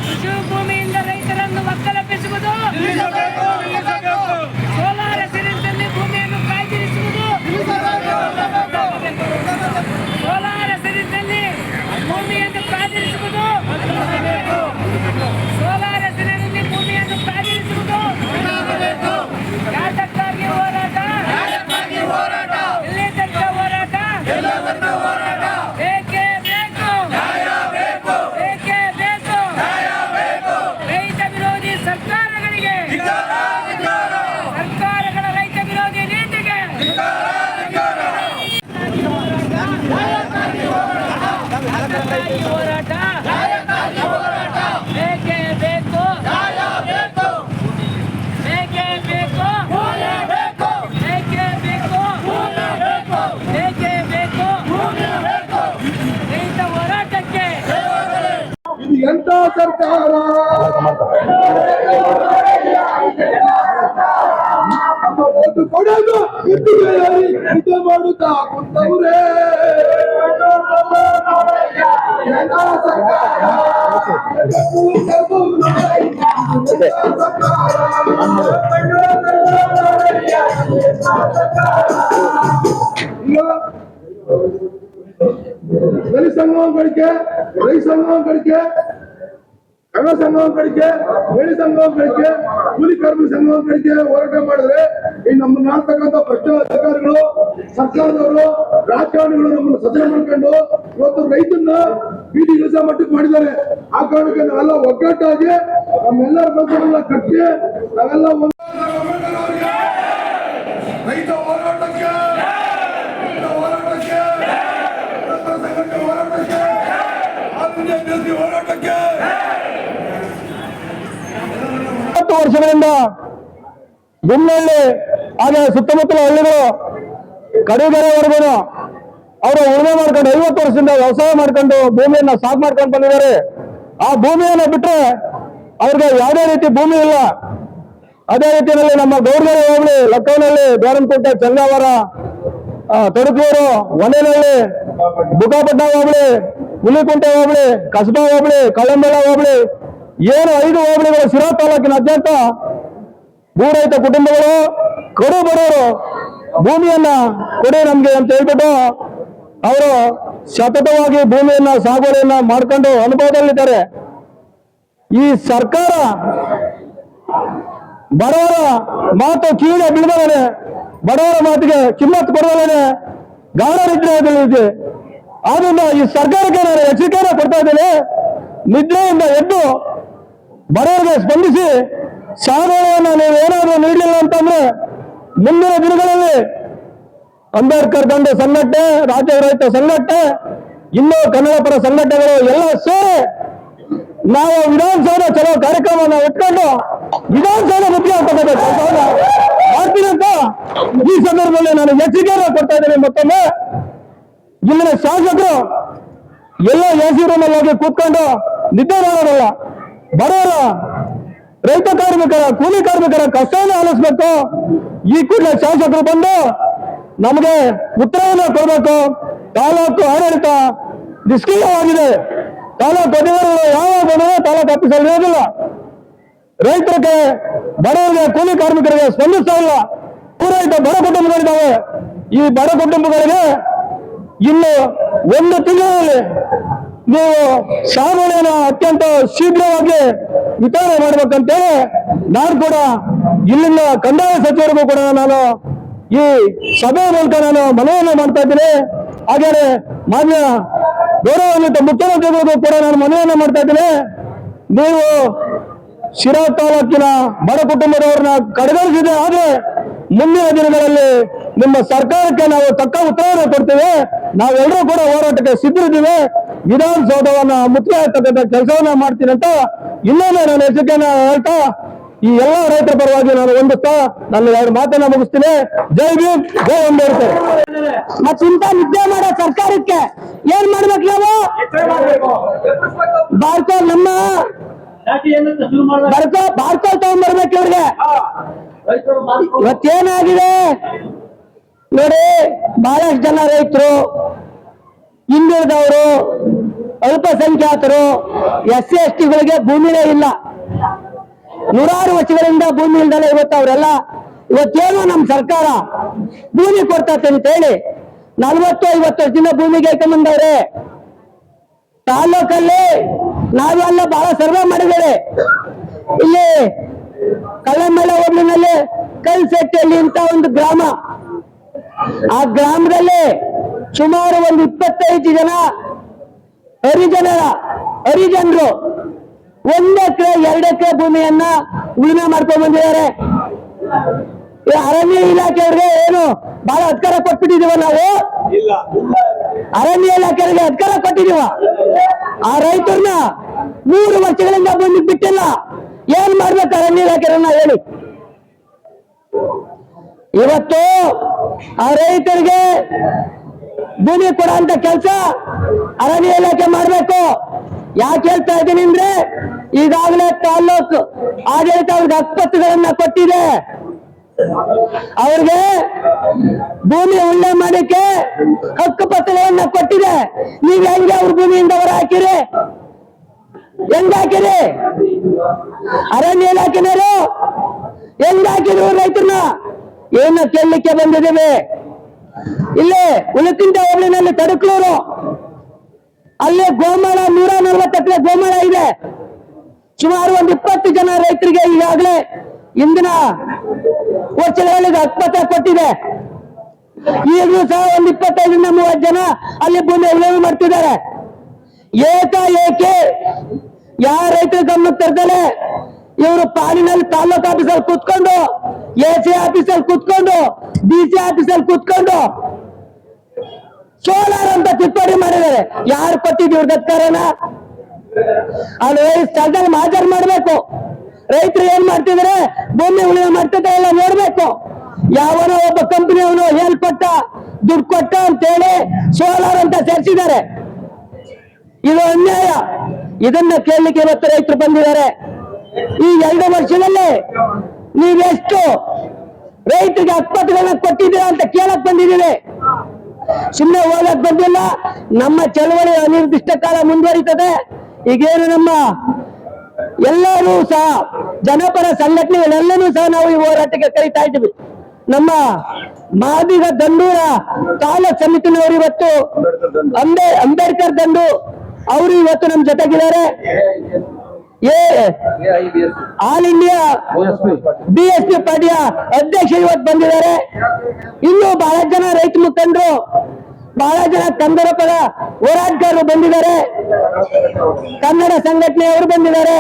ಕೃಷಿ ಭೂಮಿಯಿಂದ ರೈತರನ್ನು ಒಕ್ಕಲೆಬ್ಬಿಸುವುದು, ಸೋಲಾರ್ ಹೆಸರಿನಲ್ಲಿ ಭೂಮಿಯನ್ನು ಕಾಯ್ದಿರಿಸುವುದು, ಸೋಲಾರ್ ಹೆಸರಿನಲ್ಲಿ ಭೂಮಿಯನ್ನು ಕಾಯ್ದಿರಿಸುವುದು, ಸೋಲಾರ್ ಹೆಸರಿನಲ್ಲಿ ಭೂಮಿಯನ್ನು ಕಾಯ್ದಿರಿಸುವುದು, ಯಾತಕ್ಕಾಗಿ ಹೋರಾಟ, ಎಲ್ಲಿ ತನಕ ಹೋರಾಟ, ಬೇಕೇ ಬೇಕು, ಬೇಕೇ ಬೇಕು. ರೈತ ವಿರೋಧಿ ಸರ್ಕಾರಗಳಿಗೆ, ಸರ್ಕಾರಗಳ ರೈತ ವಿರೋಧಿ ನೀತಿಗೆ ಹೋರಾಟ ಬೇಕೇ ಬೇಕು, ಬೇಕೇ ಬೇಕು, ಬೇಕೇ ಬೇಕು, ಬೇಕೇ ಬೇಕು. ರೈತ ಹೋರಾಟಕ್ಕೆ ಇದು ಎಂತ ಸರ್ಕಾರ? ಓಟು ಕೊಡೋದು ಇದ್ದೇ ಮಾಡುತ್ತಾ ಕುಂತವ್ರೆ. ಎಂತ ಸರ್ಕಾರ? ದಲಿತ ಸಂಘಂ ಕಡಿಕೆ, ರೈತ ಸಂಘಂ ಕಡಿಕೆ, ಕನ್ನಡ ಸಂಘಂ ಕಡಿಕೆ, ಹೇಳಿ ಸಂಘಂ ಕಡಿಕೆ, ಕೂಲಿ ಕಾರ್ಮಿಕ ಸಂಘಂ ಕಡಿಕೆ ಹೋರಾಟ ಮಾಡಿದ್ರೆ ಈ ನಮ್ಮನ್ನ ಮಾಡ್ತಕ್ಕಂಥ ಭ್ರಷ್ಟ ಅಧಿಕಾರಿಗಳು, ಸರ್ಕಾರದವರು, ರಾಜಕಾರಣಿಗಳು ನಮ್ಮನ್ನು ಸದನ ಮಾಡ್ಕೊಂಡು ಇವತ್ತು ರೈತನ್ನ ಬೀದಿ ಕೆಲಸ ಮಟ್ಟಕ್ಕೆ ಮಾಡಿದ್ದಾರೆ. ಆ ಕಾರಣಕ್ಕೆ ನಾವೆಲ್ಲ ಒಗ್ಗಟ್ಟಾಗಿ ನಮ್ಮೆಲ್ಲರ ಮನಸ್ಸನ್ನೆಲ್ಲ ಕಟ್ಟಿ ನಾವೆಲ್ಲ ಒಂದು ರೈತ ಹೋರಾಟಕ್ಕೆ, ಹೋರಾಟಕ್ಕೆ 20 ವರ್ಷಗಳಿಂದ ಗುಮ್ಮಳ್ಳಿ ಹಾಗೆ ಸುತ್ತಮುತ್ತಲ ಹಳ್ಳಿಗಳು ಕಡಿಗೆರೆವರೆಗೂ ಅವರು ಉಳುಮೆ ಮಾಡ್ಕೊಂಡು 50 ವರ್ಷದಿಂದ ವ್ಯವಸಾಯ ಮಾಡ್ಕೊಂಡು ಭೂಮಿಯನ್ನ ಸಾಕು ಮಾಡ್ಕೊಂಡು ಬಂದಿದ್ದಾರೆ. ಆ ಭೂಮಿಯನ್ನ ಬಿಟ್ಟರೆ ಅವ್ರಿಗೆ ಯಾವುದೇ ರೀತಿ ಭೂಮಿ ಇಲ್ಲ. ಅದೇ ರೀತಿಯಲ್ಲಿ ನಮ್ಮ ಗೌರ್ಗರೆ ಹೋಬಳಿ, ಲಕ್ಕವನಹಳ್ಳಿ, ದ್ವಾರಂಕೋಟೆ, ಚಂಗಾವರ, ತೊಡಕೂರು, ಹೊನ್ನೇನಹಳ್ಳಿ, ಬುಕ್ಕಾಪಟ್ಟಣ ಹೋಬಳಿ, ಹುಲಿಕುಂಟೆ ಹೋಬಳಿ, ಕಸಬಾ ಹೋಬಳಿ, ಕಳಂಬೆಳ ಹೋಬಳಿ, ಏನು 5 ಹೋಬಳಿಗಳು ಶಿರಾ ತಾಲೂಕಿನಾದ್ಯಂತ ಭೂ ರೈತ ಕುಟುಂಬಗಳು ಕಡು ಬಡವರು ಭೂಮಿಯನ್ನ ಕೊಡಿ ನಮ್ಗೆ ಅಂತ ಹೇಳ್ಬಿಟ್ಟು ಅವರು ಸತತವಾಗಿ ಭೂಮಿಯನ್ನ ಸಾಗುವಳಿಯನ್ನ ಮಾಡ್ಕೊಂಡು ಅನುಭವದಲ್ಲಿದ್ದಾರೆ. ಈ ಸರ್ಕಾರ ಬಡವರ ಮಾತು ಕಿವಿಗೆ ಬೀಳದವನೇ, ಬಡವರ ಮಾತಿಗೆ ಕಿಮ್ಮತ್ತು ಕೊಡುವವನೇ ಗಾಢನಿದ್ರೆಯಲ್ಲಿದೆ. ಆದ್ರಿಂದ ಈ ಸರ್ಕಾರಕ್ಕೆ ನಾನು ಎಚ್ಚರಿಕೆಯನ್ನು ಕೊಡ್ತಾ ಇದ್ದೇನೆ. ನಿದ್ರೆಯಿಂದ ಎದ್ದು ಬಡವರಿಗೆ ಸ್ಪಂದಿಸಿ ಸಾಗುವಳಿಯನ್ನು ನೀವು ಏನಾದರೂ ನೀಡಲಿಲ್ಲ ಅಂತಂದ್ರೆ ಮುಂದಿನ ದಿನಗಳಲ್ಲಿ ಅಂಬೇಡ್ಕರ್ ದಂಡ ಸಂಘಟನೆ, ರಾಜ್ಯ ರೈತ ಸಂಘಟನೆ, ಇನ್ನೂ ಕನ್ನಡ ಪರ ಸಂಘಟನೆಗಳು ಎಲ್ಲ ಸೇರಿ ನಾವು ವಿಧಾನಸೌಧ ಚಲೋ ಕಾರ್ಯಕ್ರಮವನ್ನು ಇಟ್ಕೊಂಡು ವಿಧಾನಸೌಧ ಮುಖ್ಯ ಮಾಡ್ತೀನಿ ಅಂತ ಈ ಸಂದರ್ಭದಲ್ಲಿ ನಾನು ಎಚ್ಚರಿಕೆಯನ್ನು ಕೊಡ್ತಾ ಇದ್ದೇನೆ. ಮತ್ತೊಮ್ಮೆ ಇಲ್ಲಿನ ಶಾಸಕರು ಎಲ್ಲ ಎಸಿ ರೂಮಲ್ಲಿ ಹೋಗಿ ಕೂತ್ಕೊಂಡು ನಿದ್ದೆ ಮಾಡೋದಲ್ಲ, ಬಡವರ ರೈತ ಕಾರ್ಮಿಕರ, ಕೂಲಿ ಕಾರ್ಮಿಕರ ಕಷ್ಟವನ್ನು ಆಲಿಸ್ಬೇಕು. ಈ ಕೂಡಲೇ ಶಾಸಕರು ಬಂದು ನಮಗೆ ಉತ್ತರವನ್ನು ಕೊಡಬೇಕು. ತಾಲೂಕು ಆಡಳಿತ ನಿಷ್ಕ್ರಿಯವಾಗಿದೆ. ತಾಲೂಕು ಅಧಿಕಾರಿಗಳು ಯಾವಾಗ ಬಂದರೆ ತಾಲೂಕು ಆಫೀಸಲ್ಲಿ ಇರೋದಿಲ್ಲ. ರೈತರಿಗೆ, ಬಡವರಿಗೆ, ಕೂಲಿ ಕಾರ್ಮಿಕರಿಗೆ ಸ್ಪಂದಿಸ್ತಾ ಇಲ್ಲ. ಪೂರೈತ ಬಡ ಕುಟುಂಬಗಳಿದ್ದಾವೆ. ಈ ಬಡ ಕುಟುಂಬಗಳಿಗೆ ಇನ್ನು 1 ತಿಂಗಳಲ್ಲಿ ನೀವು ಸಾಗುವಳಿಯನ್ನು ಅತ್ಯಂತ ಶೀಘ್ರವಾಗಿ ವಿತರಣೆ ಮಾಡ್ಬೇಕಂತೇಳಿ ನಾನು ಕೂಡ ಇಲ್ಲಿಂದ ಕಂದಾಯ ಸಚಿವರಿಗೂ ಕೂಡ ನಾನು ಈ ಸಭೆ ಮೂಲಕ ನಾನು ಮನವಿಯನ್ನು ಮಾಡ್ತಾ ಇದ್ದೀನಿ. ಹಾಗೇನೆ ಮಾನ್ಯ ಗೌರವಾನ್ವಿತ ಮುಖ್ಯಮಂತ್ರಿಗಳಿಗೂ ಕೂಡ ನಾನು ಮನವಿಯನ್ನು ಮಾಡ್ತಾ ಇದ್ದೀನಿ. ನೀವು ಶಿರಾ ತಾಲೂಕಿನ ಬಡ ಕುಟುಂಬದವ್ರನ್ನ ಕಡೆಗಣಿಸಿದೆ. ಆದ್ರೆ ಮುಂದಿನ ದಿನಗಳಲ್ಲಿ ನಿಮ್ಮ ಸರ್ಕಾರಕ್ಕೆ ನಾವು ತಕ್ಕ ಉತ್ತರವನ್ನು ಕೊಡ್ತೇವೆ. ನಾವೆಲ್ಲರೂ ಕೂಡ ಹೋರಾಟಕ್ಕೆ ಸಿದ್ಧರಿದ್ದೀವಿ. ವಿಧಾನಸೌಧವನ್ನ ಮುತ್ತಿಗೆ ಕೆಲಸವನ್ನ ಮಾಡ್ತೀನಿ ಅಂತ ಇನ್ನೊಮ್ಮೆ ನಾನು ಎಚ್ಚರಿಕೆಯನ್ನ ಹೇಳ್ತಾ ಈ ಎಲ್ಲ ರೈತರ ಪರವಾಗಿ ನಾನು ವಂದಿಸ್ತಾ ನನ್ನ 2 ಮಾತನ್ನ ಮುಗಿಸ್ತೀನಿ. ಜೈ ಭೀಮ್, ಜೈ ಅಂಬೇಡ್ಕರ್. ಮತ್ತಿಂತ ನಿದ್ದೆ ಮಾಡೋ ಸರ್ಕಾರಕ್ಕೆ ಏನ್ ಮಾಡ್ಬೇಕು ನಾವು? ಭಾರತ ನಮ್ಮ ಭಾರತ ತಗೊಂಡ್ಬರ್ಬೇಕು ಇವ್ರಿಗೆ. ಇವತ್ತೇನಾಗಿದೆ ನೋಡಿ, ಬಹಳಷ್ಟು ಜನ ರೈತರು ಹಿಂದುಳಿದವರು, ಅಲ್ಪಸಂಖ್ಯಾತರು, SC STಗಳಿಗೆ ಭೂಮಿನೇ ಇಲ್ಲ. ನೂರಾರು ವರ್ಷಗಳಿಂದ ಭೂಮಿ ಇಲ್ದಲ್ಲ ಇವತ್ತು ಅವರೆಲ್ಲ ಇವತ್ತೇನೋ ನಮ್ಮ ಸರ್ಕಾರ ಭೂಮಿ ಕೊಡ್ತೈತೆ ಅಂತ ಹೇಳಿ 40-50 ವರ್ಷದಿಂದ ಭೂಮಿಗೆ ಬಂದವ್ರೆ. ತಾಲೂಕಲ್ಲಿ ನಾವೆಲ್ಲ ಬಹಳ ಸರ್ವೆ ಮಾಡಿದ್ದೇವೆ. ಇಲ್ಲಿ ಕಳ್ಳಮಳ್ಳ ಹೋಬಳಿನಲ್ಲಿ ಕಲ್ಸೆಟ್ಟಲ್ಲಿ ಅಂತ ಒಂದು ಗ್ರಾಮ, ಆ ಗ್ರಾಮದಲ್ಲಿ ಸುಮಾರು ಒಂದು 25 ಜನ ಹರಿಜನರು 1 ಎಕರೆ 2 ಎಕರೆ ಭೂಮಿಯನ್ನ ಉಳುಮೆ ಮಾಡ್ಕೊಂಡು ಬಂದಿದ್ದಾರೆ. ಈ ಅರಣ್ಯ ಇಲಾಖೆಯವ್ರಿಗೆ ಏನು ಬಹಳ ಅಧಿಕಾರ ಕೊಟ್ಬಿಟ್ಟಿದೀವ ನಾವು? ಅರಣ್ಯ ಇಲಾಖೆಯವರಿಗೆ ಅಧಿಕಾರ ಕೊಟ್ಟಿದೀವ. ಆ ರೈತರನ್ನ 3 ವರ್ಷಗಳಿಂದ ಭೂಮಿ ಬಿಟ್ಟಿಲ್ಲ. ಏನ್ ಮಾಡ್ಬೇಕು ಅರಣ್ಯ ಇಲಾಖೆಯವ್ರನ್ನ ಹೇಳಿ? ಇವತ್ತು ಆ ರೈತರಿಗೆ ಭೂಮಿ ಕೊಡುವಂತ ಕೆಲಸ ಅರಣ್ಯ ಇಲಾಖೆ ಮಾಡ್ಬೇಕು. ಯಾಕೆ ಹೇಳ್ತಾ ಇದ್ದೀನಿ ಅಂದ್ರೆ, ಈಗಾಗಲೇ ತಾಲ್ಲೂಕು ಆಡಳಿತ ಅವ್ರಿಗೆ ಹಕ್ಕುಪತ್ರಗಳನ್ನ ಕೊಟ್ಟಿದೆ. ಅವ್ರಿಗೆ ಭೂಮಿ ಉಳ್ಳೆ ಮಾಡಕ್ಕೆ ಹಕ್ಕುಪತ್ರಗಳನ್ನ ಕೊಟ್ಟಿದೆ. ನೀವ್ ಹೆಂಗೆ ಅವ್ರ ಭೂಮಿಯಿಂದ ಹೊರ ಹಾಕಿರಿ? ಹೆಂಗ್ ಹಾಕಿರಿ? ಅರಣ್ಯ ಇಲಾಖೆನವರು ಹೆಂಗ್ ಹಾಕಿದ್ರು ರೈತರನ್ನ? ಏನ ಕೇಳಲಿಕ್ಕೆ ಬಂದಿದ್ದೇವೆ. ಇಲ್ಲಿ ಉಳುಕಿಂಟ ಹೋಬಳಿನಲ್ಲಿ ತಡಕ್ಲೂರು, ಅಲ್ಲಿ ಗೋಮಾಳ 140 ಎಕರೆ ಗೋಮಾಳ ಇದೆ. ಸುಮಾರು ಒಂದು 20 ಜನ ರೈತರಿಗೆ ಈಗಾಗಲೇ ಇಂದಿನ ವರ್ಷಗಳಲ್ಲಿ ಹಕ್ಕುಪತ್ರ ಕೊಟ್ಟಿದೆ. ಈಗಲೂ ಸಹ ಒಂದು 25-30 ಜನ ಅಲ್ಲಿ ಭೂಮಿ ಉಳುಮೆ ಮಾಡ್ತಿದ್ದಾರೆ. ಏಕಾಏಕಿ ಯಾವ ರೈತರ ಗಮನಕ್ಕೆ ತರ್ತಾರೆ? ಇವರು ಪಾಲಿನಲ್ಲಿ ತಾಲೂಕು ಆಫೀಸಲ್ಲಿ ಕೂತ್ಕೊಂಡು, AC ಆಫೀಸಲ್ಲಿ ಕೂತ್ಕೊಂಡು, DC ಆಫೀಸಲ್ಲಿ ಕೂತ್ಕೊಂಡು ಸೋಲಾರ್ ಅಂತ ತಿದ್ದುಪಡಿ ಮಾಡಿದ್ದಾರೆ. ಯಾರು ಕೊಟ್ಟಿದ್ದು ಇವ್ರಿಗೆ ಅಧಿಕಾರನ? ಅಲ್ಲಿ ಸ್ಥಳದಲ್ಲಿ ಹಾಜರು ಮಾಡ್ಬೇಕು. ರೈತರು ಏನ್ ಮಾಡ್ತಿದ್ರೆ, ಭೂಮಿ ಉಳುಮೆ ಮಾಡ್ತಿದ್ರೆ ಎಲ್ಲ ನೋಡ್ಬೇಕು. ಯಾವನೋ ಒಬ್ಬ ಕಂಪನಿಯವನು ಹೇಳ್ಕೊಟ್ಟ, ದುಡ್ಡು ಕೊಟ್ಟ ಅಂತೇಳಿ ಸೋಲಾರ್ ಅಂತ ಸೇರಿಸಿದ್ದಾರೆ. ಇದು ಅನ್ಯಾಯ. ಇದನ್ನ ಕೇಳಲಿಕ್ಕೆ ಇವತ್ತು ರೈತರು ಬಂದಿದ್ದಾರೆ. ಈ 2 ವರ್ಷದಲ್ಲಿ ನೀವೆಷ್ಟು ರೈತರಿಗೆ ಹಕ್ಕುಪತ್ರಗಳನ್ನ ಕೊಟ್ಟಿದ್ದೀರಾ ಅಂತ ಕೇಳಕ್ ಬಂದಿದ್ದೀವಿ. ಸುಮ್ಮನೆ ಹೋಗಕ್ ಬಂದಿಲ್ಲ. ನಮ್ಮ ಚಳವಳಿ ಅನಿರ್ದಿಷ್ಟ ಕಾಲ ಮುಂದುವರಿತದೆ. ಈಗೇನು ನಮ್ಮ ಎಲ್ಲರೂ ಸಹ ಜನಪರ ಸಂಘಟನೆಗಳೆಲ್ಲನೂ ಸಹ ನಾವು ಈ ಹೋರಾಟಕ್ಕೆ ಕರೀತಾ ಇದ್ದೀವಿ. ನಮ್ಮ ಮಾದಿಗ ದಂಡೂರ ತಾಲೂಕ್ ಸಮಿತಿನವರು ಇವತ್ತು ಅಂಬೇಡ್ಕರ್ ದಂಡು ಅವರು ಇವತ್ತು ನಮ್ಮ ಜೊತೆಗಿದ್ದಾರೆ. ಆಲ್ ಇಂಡಿಯಾ BSP ಪಾರ್ಟಿಯ ಅಧ್ಯಕ್ಷ ಇವತ್ತು ಬಂದಿದ್ದಾರೆ. ಇನ್ನೂ ಬಹಳ ಜನ ರೈತ ಮುಖಂಡರು, ಬಹಳ ಜನ ಕನ್ನಡ ಪರ ಹೋರಾಟಗಾರರು ಬಂದಿದ್ದಾರೆ. ಕನ್ನಡ ಸಂಘಟನೆಯವರು ಬಂದಿದ್ದಾರೆ.